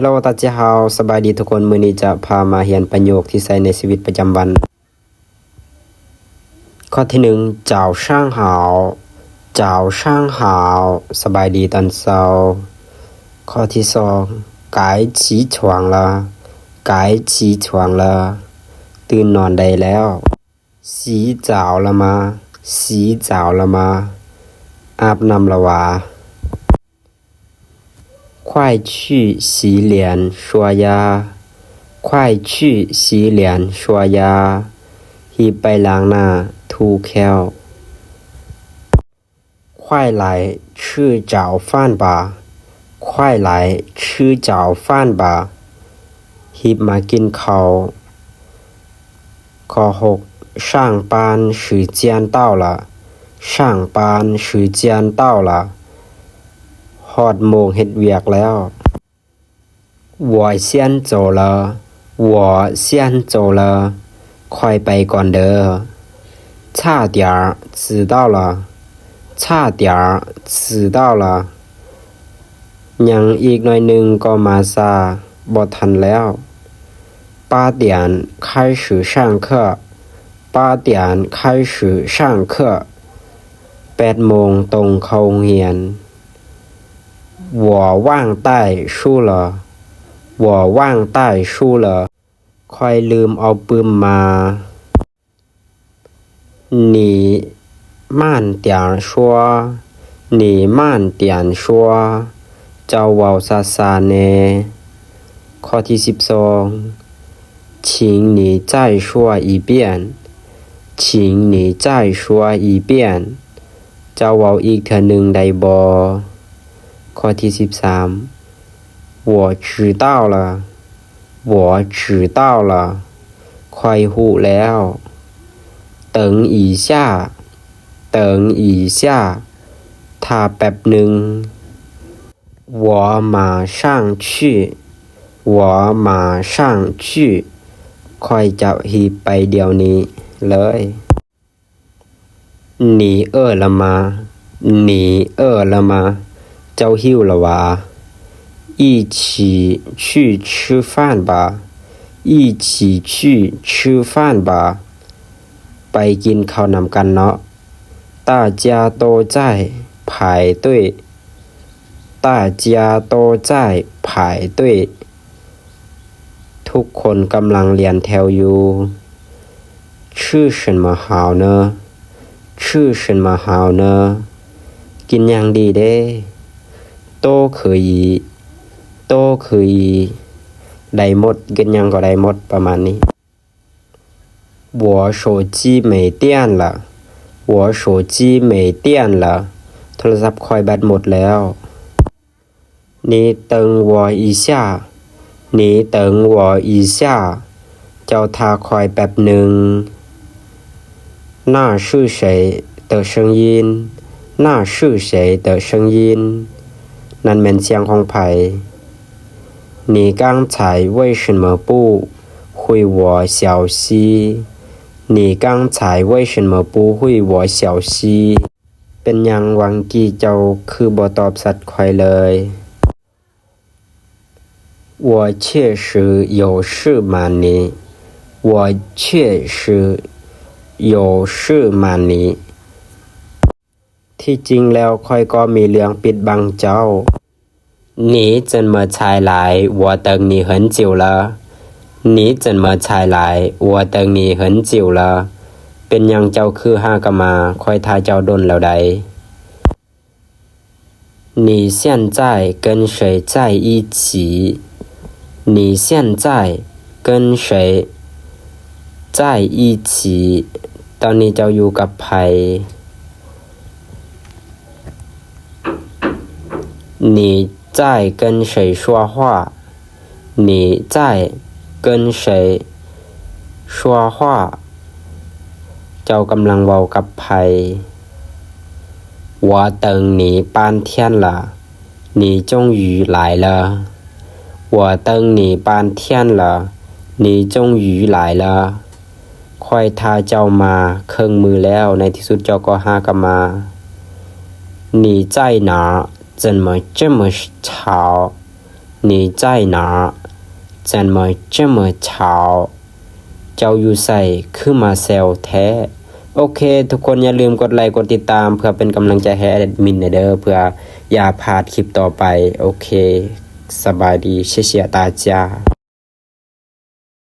ลโล大家好สบายดีทุกคนมื้อนี้จะพามาเรียนประโยคที่ใช้ในชีวิตประจำวันข้อที่1早上好早上好สบายดีตอนเช้าข้อที่2该起床了该起床了ตื่นนอนได้แล้ว洗澡了吗洗澡了吗อาบน้ำแล้ววะ快去洗脸刷牙快去洗脸刷牙รีบไปล้างหน้าถูแค้ว快来吃早饭吧快来吃早饭吧รีบมากินข้าวข้อ6上班时间到了上班时间到了ฮอดโมงเฮ็ดเวียกแล้ว我先走了我先走了ค่อยไปก่อนเด้อ差点迟到了差点迟到了ยังอีกหน่อยหนึ่งก็มาซาบ่ทันแล้ว8点开始上课8点开始上课8โมงตรงเข้าโรงเรียน我忘带书了我忘带书了ค่อยลืมเอาปื้มมา你慢点说你慢点说เจ้าเว้าช้าๆแน่ข้อที่12请你再说一遍请你再说一遍เจ้าเว้าอีกเทื่อหนึ่งได้บ่ข้อที่13我知道了我知道了ค่อยรู้แล้ว等一下等一下ถ้าแป๊บหนึ่ง我马上去我马上去ค่อยจะรีบไปเดี๋ยวนี้เลย你饿了吗你饿了吗เจ้าหิวแล้ววะ一起去吃饭吧一起去吃饭吧ไปกินข้าวนำกันเนาะ大家都在排队大家都在排队ทุกคนกำลังเรียนแถวอยู่吃什么好呢吃什么好呢กินอย่างดีเด้都可以都可以ได้หมดกินหยังก็ได้หมดประมาณนี้我手机没电了我手机没电了โทรศัพท์ค่อยแบตหมดแล้ว你等我一下你等我一下เจ้าท่าค่อยแป๊บหนึ่ง那是谁的声音那是谁的声音นั่นแม่นเสียงของไผ你刚才为什么不回我消息你刚才为什么不回我消息เป็นหยังวังกี้เจ้าคือบ่ตอบสัตว์ค่อยเลย我确实有事瞒你我确实有事瞒你ที่จริงแล้วค่อยก็มีเรื่องปิดบังเจ้า你怎么才来我等你很久了你怎么才来我等你很久了เป็นหยังเจ้าคือหากมาค่อยท่าเจ้าดนแล้วใด你现在跟谁在一起你现在跟谁在一起ตอนนี้เจ้าอยู่กับไผ你在跟谁说话你在跟谁说话เจ้ากำลังเว้ากับไผ我等你半天了你终于来了我等你半天了你终于来了ค่อยท่าเจ้ามาครึ่งมือแล้วในที่สุดเจ้าก็หากลับมา你在哪怎么这么吵你在哪怎么这么吵เจ้าอยู่ใส่คือมาแซวแท้โอเคทุกคนอย่าลืมกดไลค์กดติดตามเพื่อเป็นกำลังใจให้แอดมินเด้อเพื่ออย่าพลาดคลิปต่อไปโอเคสบายดีเชี่ยๆตาจ้า